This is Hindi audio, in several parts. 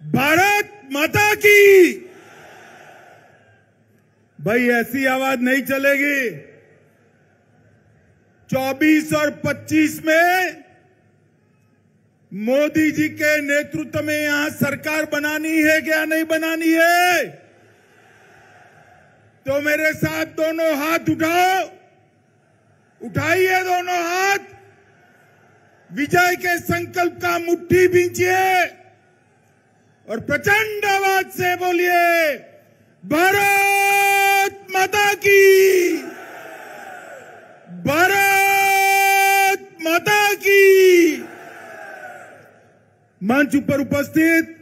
भारत माता की। भाई ऐसी आवाज नहीं चलेगी। 24 और 25 में मोदी जी के नेतृत्व में यहां सरकार बनानी है क्या नहीं बनानी है? तो मेरे साथ दोनों हाथ उठाओ, उठाइए दोनों हाथ, विजय के संकल्प का मुट्ठी भींचिए और प्रचंड आवाज से बोलिए भारत माता की, भारत माता की। मंच पर उपस्थित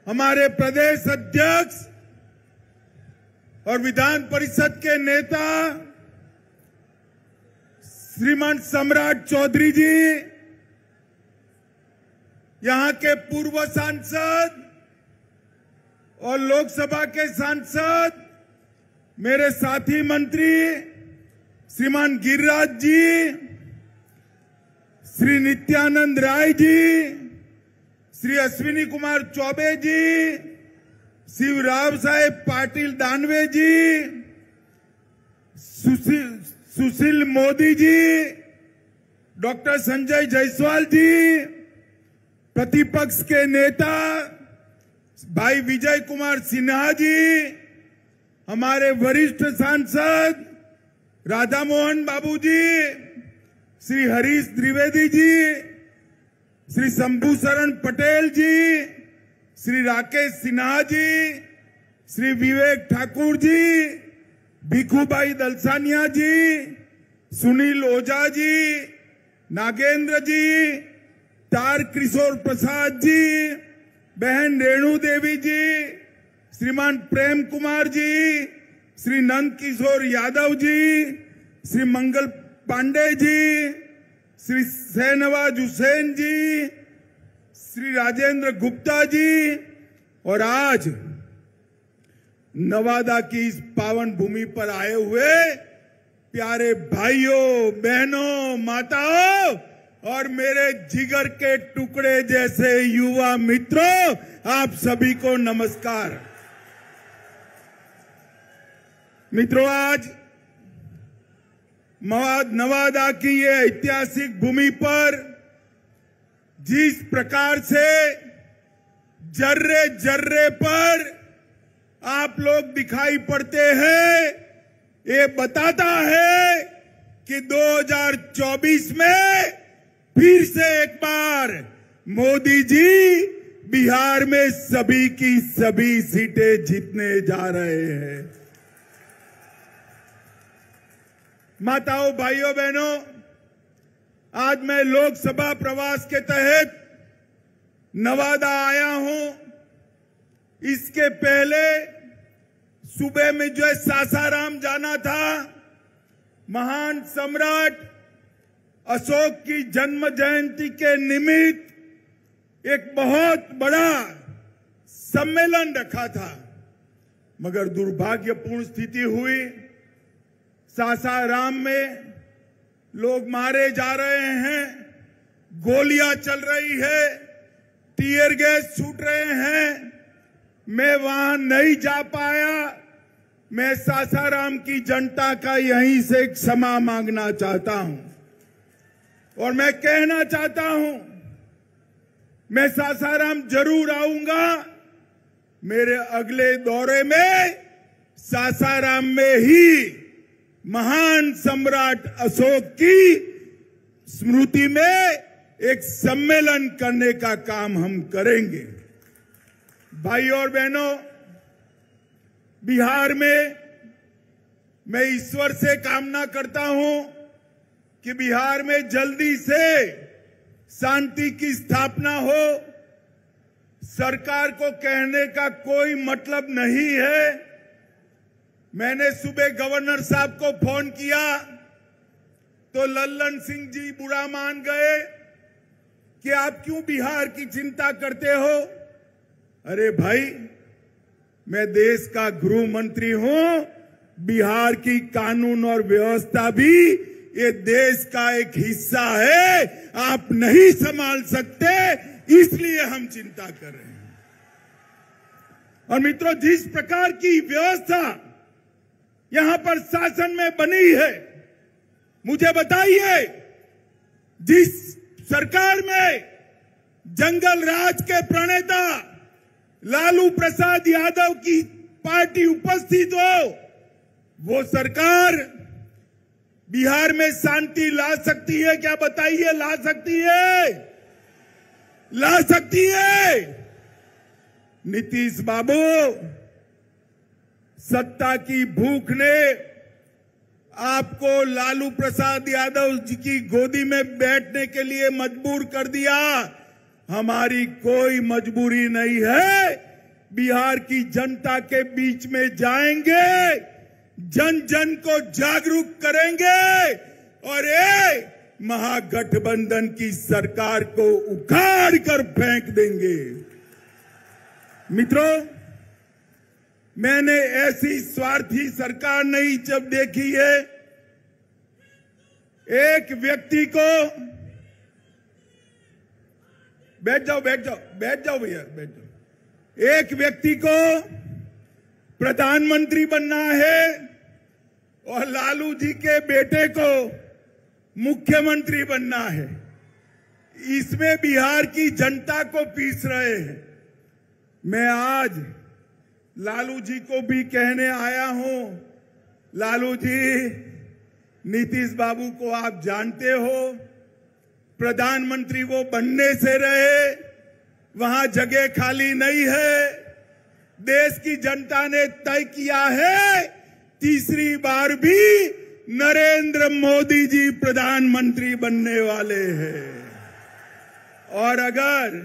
हमारे प्रदेश अध्यक्ष और विधान परिषद के नेता श्रीमान सम्राट चौधरी जी, यहां के पूर्व सांसद और लोकसभा के सांसद, मेरे साथी मंत्री श्रीमान गिरिराज जी, श्री नित्यानंद राय जी, श्री अश्विनी कुमार चौबे जी, श्री राव साहेब पाटिल दानवे जी, सुशील मोदी जी, डॉक्टर संजय जायसवाल जी, प्रतिपक्ष के नेता भाई विजय कुमार सिन्हा जी, हमारे वरिष्ठ सांसद राधा मोहन बाबू जी, श्री हरीश द्विवेदी जी, श्री शंभू शरण पटेल जी, श्री राकेश सिन्हा जी, श्री विवेक ठाकुर जी, भिखूभाई दलसानिया जी, सुनील ओझा जी, नागेंद्र जी, तार किशोर प्रसाद जी, बहन रेणु देवी जी, श्रीमान प्रेम कुमार जी, श्री नंद किशोर यादव जी, श्री मंगल पांडे जी, श्री शहनवाज हुसैन जी, श्री राजेंद्र गुप्ता जी, और आज नवादा की इस पावन भूमि पर आए हुए प्यारे भाइयों, बहनों, माताओं और मेरे जिगर के टुकड़े जैसे युवा मित्रों, आप सभी को नमस्कार। मित्रों, आज नवादा की ये ऐतिहासिक भूमि पर जिस प्रकार से जर्रे जर्रे पर आप लोग दिखाई पड़ते हैं, ये बताता है कि 2024 में फिर से एक बार मोदी जी बिहार में सभी की सभी सीटें जीतने जा रहे हैं। माताओं, भाइयों, बहनों, आज मैं लोकसभा प्रवास के तहत नवादा आया हूं। इसके पहले सुबह में जो है सासाराम जाना था, महान सम्राट अशोक की जन्म जयंती के निमित्त एक बहुत बड़ा सम्मेलन रखा था, मगर दुर्भाग्यपूर्ण स्थिति हुई। सासाराम में लोग मारे जा रहे हैं, गोलियां चल रही है, टीयर गैस छूट रहे हैं। मैं वहां नहीं जा पाया। मैं सासाराम की जनता का यहीं से क्षमा मांगना चाहता हूं और मैं कहना चाहता हूं, मैं सासाराम जरूर आऊंगा। मेरे अगले दौरे में सासाराम में ही महान सम्राट अशोक की स्मृति में एक सम्मेलन करने का काम हम करेंगे। भाइयों और बहनों, बिहार में मैं ईश्वर से कामना करता हूं कि बिहार में जल्दी से शांति की स्थापना हो। सरकार को कहने का कोई मतलब नहीं है। मैंने सुबह गवर्नर साहब को फोन किया तो लल्लन सिंह जी बुरा मान गए कि आप क्यों बिहार की चिंता करते हो। अरे भाई, मैं देश का गृह मंत्री हूं। बिहार की कानून और व्यवस्था भी ये देश का एक हिस्सा है। आप नहीं संभाल सकते, इसलिए हम चिंता कर रहे हैं। और मित्रों, जिस प्रकार की व्यवस्था यहां पर शासन में बनी है, मुझे बताइए, जिस सरकार में जंगल राज के प्रणेता लालू प्रसाद यादव की पार्टी उपस्थित हो, वो सरकार बिहार में शांति ला सकती है क्या? बताइए, ला सकती है? ला सकती है? नीतीश बाबू, सत्ता की भूख ने आपको लालू प्रसाद यादव जी की गोदी में बैठने के लिए मजबूर कर दिया। हमारी कोई मजबूरी नहीं है। बिहार की जनता के बीच में जाएंगे, जन जन को जागरूक करेंगे और ये महागठबंधन की सरकार को उखाड़ कर फेंक देंगे। मित्रों, मैंने ऐसी स्वार्थी सरकार नहीं जब देखी है। एक व्यक्ति को, बैठ जाओ भैया, बैठ जाओ। एक व्यक्ति को प्रधानमंत्री बनना है और लालू जी के बेटे को मुख्यमंत्री बनना है। इसमें बिहार की जनता को पीस रहे हैं। मैं आज लालू जी को भी कहने आया हूं, लालू जी, नीतीश बाबू को आप जानते हो, प्रधानमंत्री वो बनने से रहे, वहां जगह खाली नहीं है। देश की जनता ने तय किया है, तीसरी बार भी नरेंद्र मोदी जी प्रधानमंत्री बनने वाले हैं। और अगर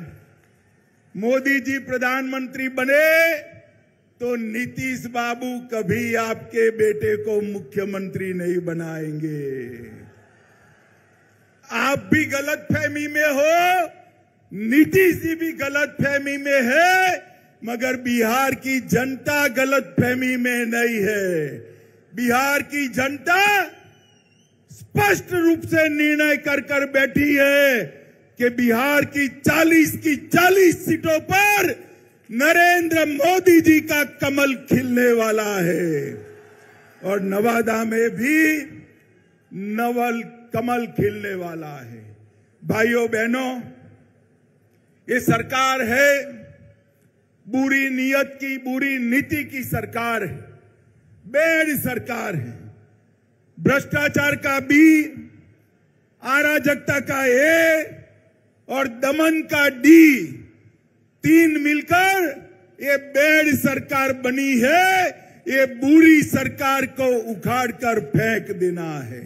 मोदी जी प्रधानमंत्री बने तो नीतीश बाबू कभी आपके बेटे को मुख्यमंत्री नहीं बनाएंगे। आप भी गलतफहमी में हो, नीतीश जी भी गलतफहमी में है, मगर बिहार की जनता गलतफहमी में नहीं है। बिहार की जनता स्पष्ट रूप से निर्णय कर बैठी है कि बिहार की 40 सीटों पर नरेंद्र मोदी जी का कमल खिलने वाला है और नवादा में भी नवल कमल खिलने वाला है। भाइयों बहनों, ये सरकार है बुरी नीयत की, बुरी नीति की सरकार है, बेड सरकार है। भ्रष्टाचार का बी, अराजकता का ए और दमन का डी, तीन मिलकर ये बेड सरकार बनी है। ये बुरी सरकार को उखाड़ कर फेंक देना है।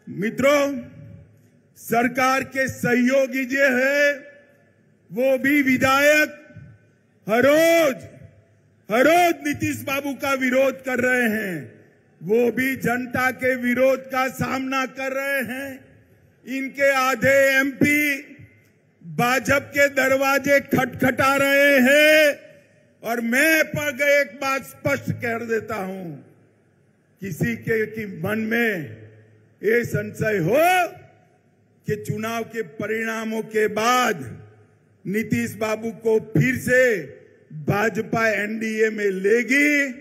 मित्रों, सरकार के सहयोगी जो है वो भी विधायक हर रोज नीतीश बाबू का विरोध कर रहे हैं। वो भी जनता के विरोध का सामना कर रहे हैं। इनके आधे एमपी भाजपा के दरवाजे खटखटा रहे हैं। और मैं पर एक बात स्पष्ट कर देता हूं, किसी के मन में ये संशय हो कि चुनाव के परिणामों के बाद नीतीश बाबू को फिर से भाजपा एनडीए में लेगी,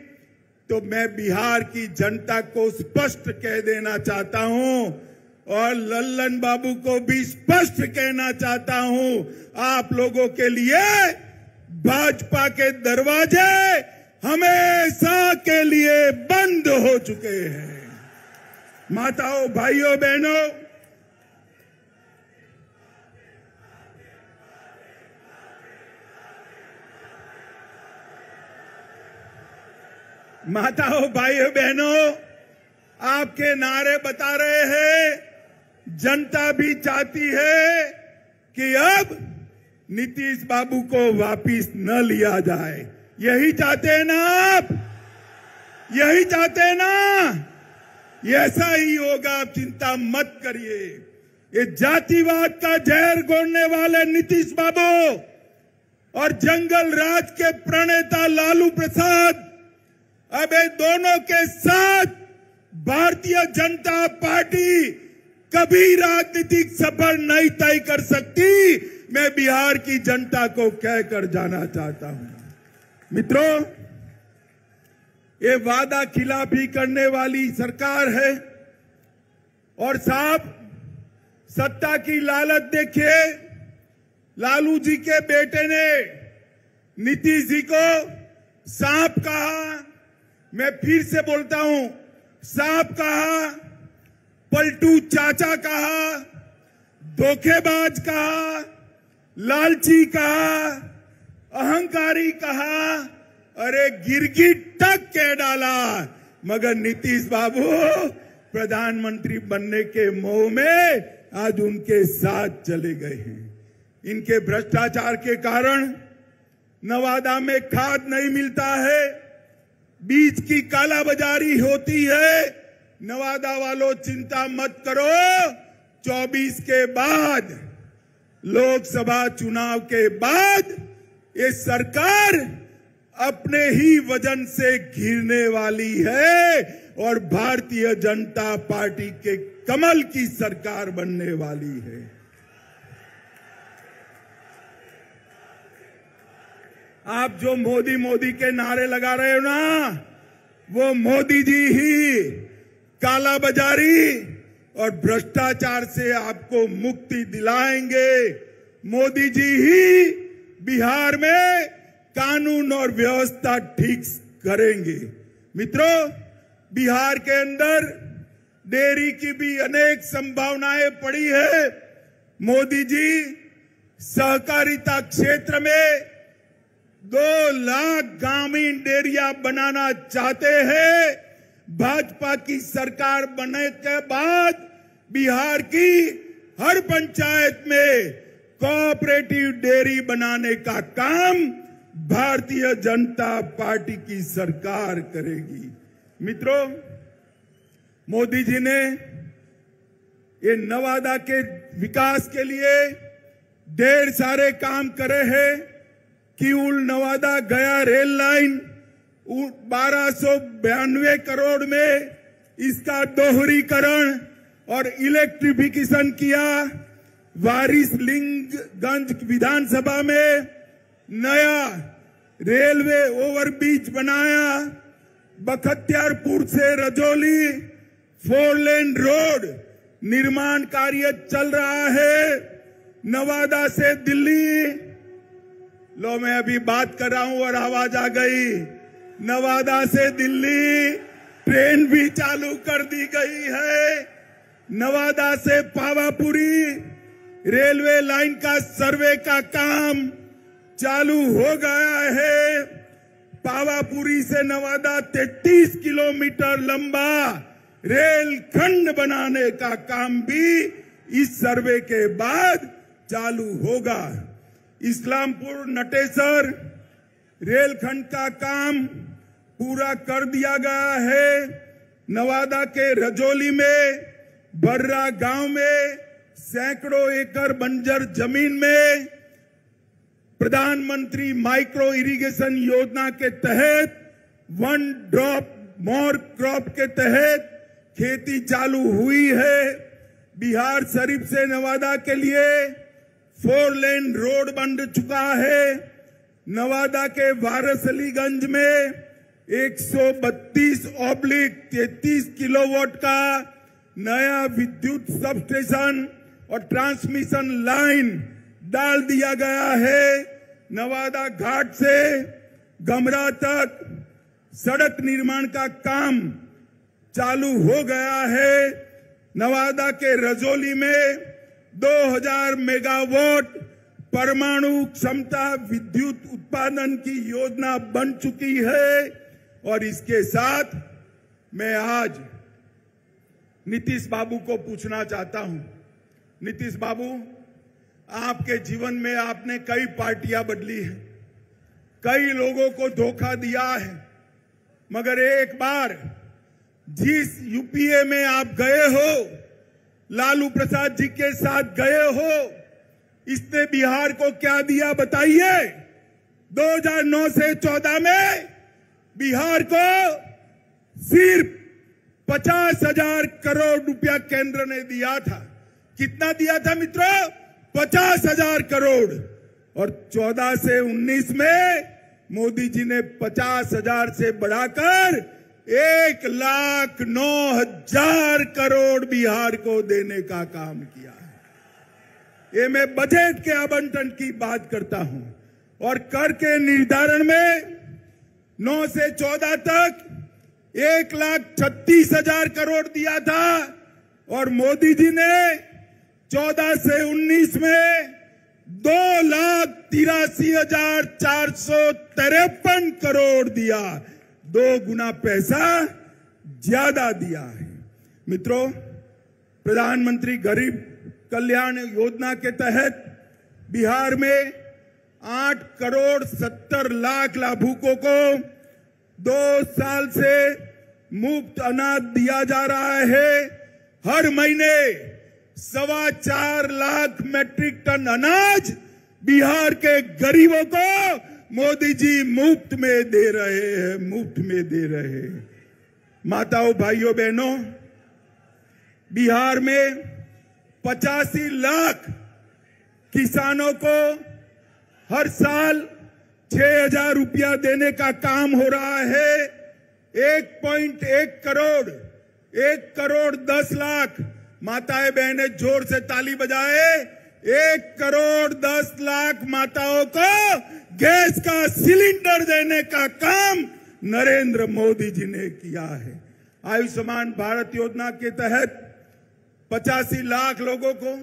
तो मैं बिहार की जनता को स्पष्ट कह देना चाहता हूं और लल्लन बाबू को भी स्पष्ट कहना चाहता हूं, आप लोगों के लिए भाजपा के दरवाजे हमेशा के लिए बंद हो चुके हैं। माताओं, भाइयों, बहनों, भाइयों बहनों, आपके नारे बता रहे हैं, जनता भी चाहती है कि अब नीतीश बाबू को वापिस न लिया जाए। यही चाहते हैं ना आप? यही चाहते हैं ना? ऐसा ही होगा, आप चिंता मत करिए। ये जातिवाद का जहर घोलने वाले नीतीश बाबू और जंगल राज के प्रणेता लालू प्रसाद, अब ये दोनों के साथ भारतीय जनता पार्टी कभी राजनीतिक सफर नहीं तय कर सकती। मैं बिहार की जनता को कहकर जाना चाहता हूं। मित्रों, ये वादा खिलाफी करने वाली सरकार है और साहब सत्ता की लालच देखिए। लालू जी के बेटे ने नीतीश जी को सांप कहा, मैं फिर से बोलता हूं, सांप कहा, पलटू चाचा कहा, धोखेबाज कहा, लालची कहा, अहंकारी कहा, अरे गिरगिट तक कह डाला। मगर नीतीश बाबू प्रधानमंत्री बनने के मोह में आज उनके साथ चले गए हैं। इनके भ्रष्टाचार के कारण नवादा में खाद नहीं मिलता है, बीज की कालाबाजारी होती है। नवादा वालों चिंता मत करो, 24 के बाद, लोकसभा चुनाव के बाद ये सरकार अपने ही वजन से घिरने वाली है और भारतीय जनता पार्टी के कमल की सरकार बनने वाली है। आप जो मोदी मोदी के नारे लगा रहे हो ना, वो मोदी जी ही कालाबाजारी और भ्रष्टाचार से आपको मुक्ति दिलाएंगे। मोदी जी ही बिहार में कानून और व्यवस्था ठीक करेंगे। मित्रों, बिहार के अंदर डेयरी की भी अनेक संभावनाएं पड़ी है। मोदी जी सहकारिता क्षेत्र में 2 लाख ग्रामीण डेयरिया बनाना चाहते हैं। भाजपा की सरकार बनने के बाद बिहार की हर पंचायत में कोऑपरेटिव डेयरी बनाने का काम भारतीय जनता पार्टी की सरकार करेगी। मित्रों, मोदी जी ने ये नवादा के विकास के लिए ढेर सारे काम करे हैं। किऊल नवादा गया रेल लाइन 1292 करोड़ में इसका दोहरीकरण और इलेक्ट्रिफिकेशन किया। वारिसलिंगगंज विधानसभा में नया रेलवे ओवरब्रिज बनाया। बख्तियारपुर से रजौली 4 लेन रोड निर्माण कार्य चल रहा है। नवादा से दिल्ली, लो मैं अभी बात कर रहा हूं और आवाज आ गई, नवादा से दिल्ली ट्रेन भी चालू कर दी गई है। नवादा से पावापुरी रेलवे लाइन का सर्वे का काम चालू हो गया है। पावापुरी से नवादा 33 किलोमीटर लंबा रेल खंड बनाने का काम भी इस सर्वे के बाद चालू होगा। इस्लामपुर नटेसर रेलखंड का काम पूरा कर दिया गया है। नवादा के रजौली में बर्रा गांव में सैकड़ों एकड़ बंजर जमीन में प्रधानमंत्री माइक्रो इरिगेशन योजना के तहत 1 ड्रॉप मोर क्रॉप के तहत खेती चालू हुई है। बिहार शरीफ से नवादा के लिए 4 लेन रोड बन चुका है। नवादा के वारसलीगंज में 132/33 किलोवाट का नया विद्युत सबस्टेशन और ट्रांसमिशन लाइन डाल दिया गया है। नवादा घाट से गमरा तक सड़क निर्माण का काम चालू हो गया है। नवादा के रजौली में 2000 मेगावाट परमाणु क्षमता विद्युत उत्पादन की योजना बन चुकी है। और इसके साथ मैं आज नीतीश बाबू को पूछना चाहता हूं, नीतीश बाबू, आपके जीवन में आपने कई पार्टियां बदली है, कई लोगों को धोखा दिया है, मगर एक बार जिस यूपीए में आप गए हो, लालू प्रसाद जी के साथ गए हो, इसने बिहार को क्या दिया बताइए। 2009 से 14 में बिहार को सिर्फ 50,000 करोड़ रुपया केंद्र ने दिया था। कितना दिया था मित्रों? 50,000 करोड़ और 14 से 19 में मोदी जी ने 50,000 से बढ़ाकर 1,09,000 करोड़ बिहार को देने का काम किया है। ये मैं बजट के आवंटन की बात करता हूं और कर के निर्धारण में 9 से 14 तक 1,36,000 करोड़ दिया था और मोदी जी ने 14 से 19 में 2,83,453 करोड़ दिया, 2 गुना पैसा ज्यादा दिया है। मित्रों, प्रधानमंत्री गरीब कल्याण योजना के तहत बिहार में 8 करोड़ 70 लाख लाभुकों को 2 साल से मुफ्त अनाज दिया जा रहा है। हर महीने 4.25 लाख मैट्रिक टन अनाज बिहार के गरीबों को मोदी जी मुफ्त में दे रहे हैं, मुफ्त में दे रहे हैं। माताओं, भाइयों, बहनों, बिहार में 85 लाख किसानों को हर साल 6,000 रुपया देने का काम हो रहा है। 1.1 करोड़ 10 लाख माताएं बहनें जोर से ताली बजाए। 1 करोड़ 10 लाख माताओं को गैस का सिलेंडर देने का काम नरेंद्र मोदी जी ने किया है। आयुष्मान भारत योजना के तहत 85 लाख लोगों को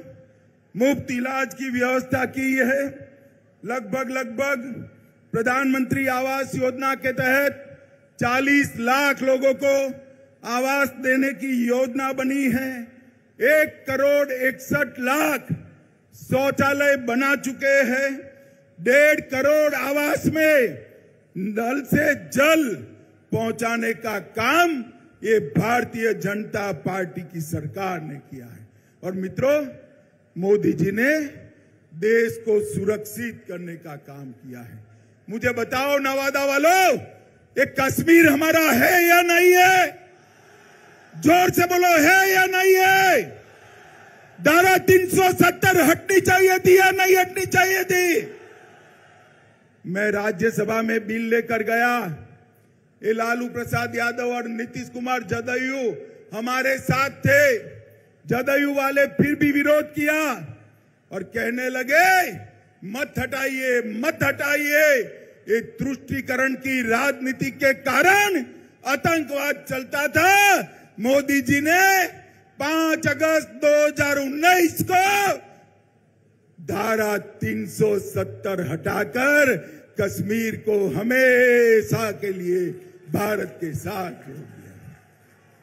मुफ्त इलाज की व्यवस्था की है। लगभग प्रधानमंत्री आवास योजना के तहत 40 लाख लोगों को आवास देने की योजना बनी है। 1 करोड़ 61 लाख शौचालय बना चुके हैं। 1.5 करोड़ आवास में नल से जल पहुंचाने का काम ये भारतीय जनता पार्टी की सरकार ने किया है। और मित्रों, मोदी जी ने देश को सुरक्षित करने का काम किया है। मुझे बताओ नवादा वालों, ये कश्मीर हमारा है या नहीं है? जोर से बोलो, है या नहीं है? धारा 370 हटनी चाहिए थी या नहीं हटनी चाहिए थी? मैं राज्यसभा में बिल लेकर गया। ये लालू प्रसाद यादव और नीतीश कुमार जदयू हमारे साथ थे। जदयू वाले फिर भी विरोध किया और कहने लगे मत हटाइए, मत हटाइए। ये तुष्टीकरण की राजनीति के कारण आतंकवाद चलता था। मोदी जी ने 5 अगस्त 2019 को धारा 370 हटाकर कश्मीर को हमेशा के लिए भारत के साथ जोड़ दिया।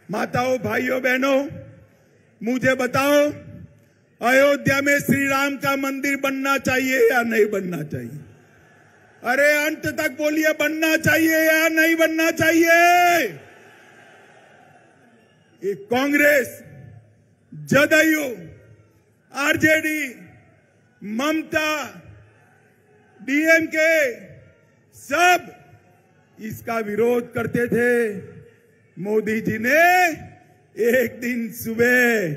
माताओं, भाइयों, बहनों, मुझे बताओ, अयोध्या में श्री राम का मंदिर बनना चाहिए या नहीं बनना चाहिए? अरे अंत तक बोलिए, बनना चाहिए या नहीं बनना चाहिए? ये कांग्रेस, जदयू, आरजेडी, ममता, डीएमके सब इसका विरोध करते थे। मोदी जी ने एक दिन सुबह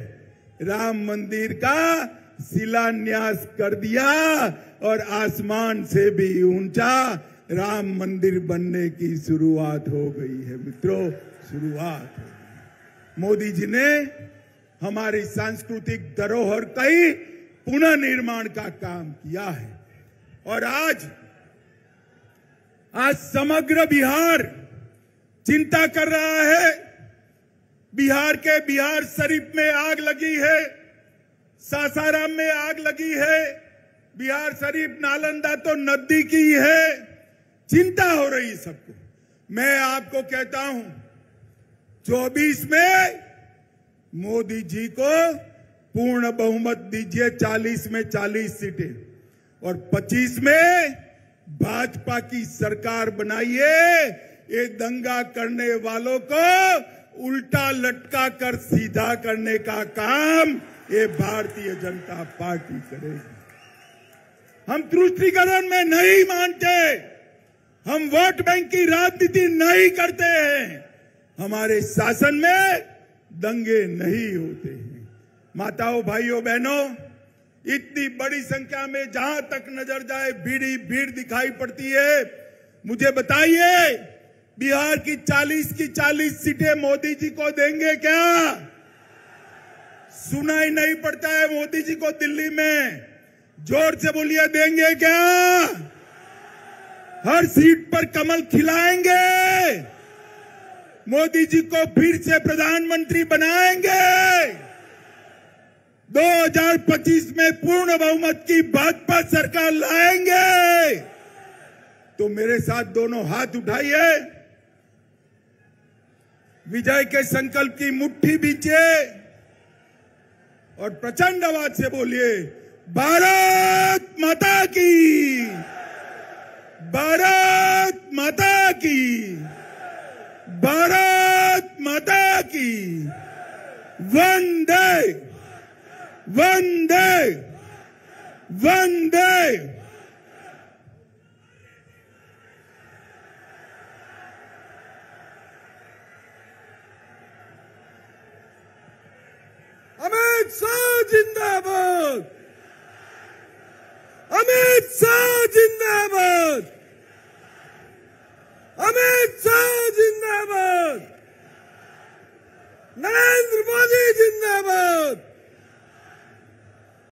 राम मंदिर का शिलान्यास कर दिया और आसमान से भी ऊंचा राम मंदिर बनने की शुरुआत हो गई है। मित्रों, शुरुआत हो गई। मोदी जी ने हमारी सांस्कृतिक धरोहर का ही पुनः निर्माण का काम किया है। और आज समग्र बिहार चिंता कर रहा है। बिहार के बिहार शरीफ में आग लगी है, सासाराम में आग लगी है। बिहार शरीफ नालंदा तो नजदीकी है। चिंता हो रही सबको। मैं आपको कहता हूं, 24 में मोदी जी को पूर्ण बहुमत दीजिए, 40 में 40 सीटें, और 25 में भाजपा की सरकार बनाइए। ये दंगा करने वालों को उल्टा लटका कर सीधा करने का काम ये भारतीय जनता पार्टी करेगी। हम तुष्टीकरण में नहीं मानते, हम वोट बैंक की राजनीति नहीं करते हैं। हमारे शासन में दंगे नहीं होते हैं। माताओं, भाइयों, बहनों, इतनी बड़ी संख्या में जहां तक नजर जाए भीड़ दिखाई पड़ती है। मुझे बताइए, बिहार की 40 सीटें मोदी जी को देंगे क्या? सुनाई नहीं पड़ता है मोदी जी को दिल्ली में? जोर से बोलिए, देंगे क्या? हर सीट पर कमल खिलाएंगे, मोदी जी को फिर से प्रधानमंत्री बनाएंगे, 2025 में पूर्ण बहुमत की भाजपा सरकार लाएंगे। तो मेरे साथ दोनों हाथ उठाइए, विजय के संकल्प की मुट्ठी बीचे और प्रचंड आवाज से बोलिए, भारत माता की, भारत माता की, भारत माता की, वंदे वंदे वंदे। अमित शाह जिंदाबाद, अमित शाह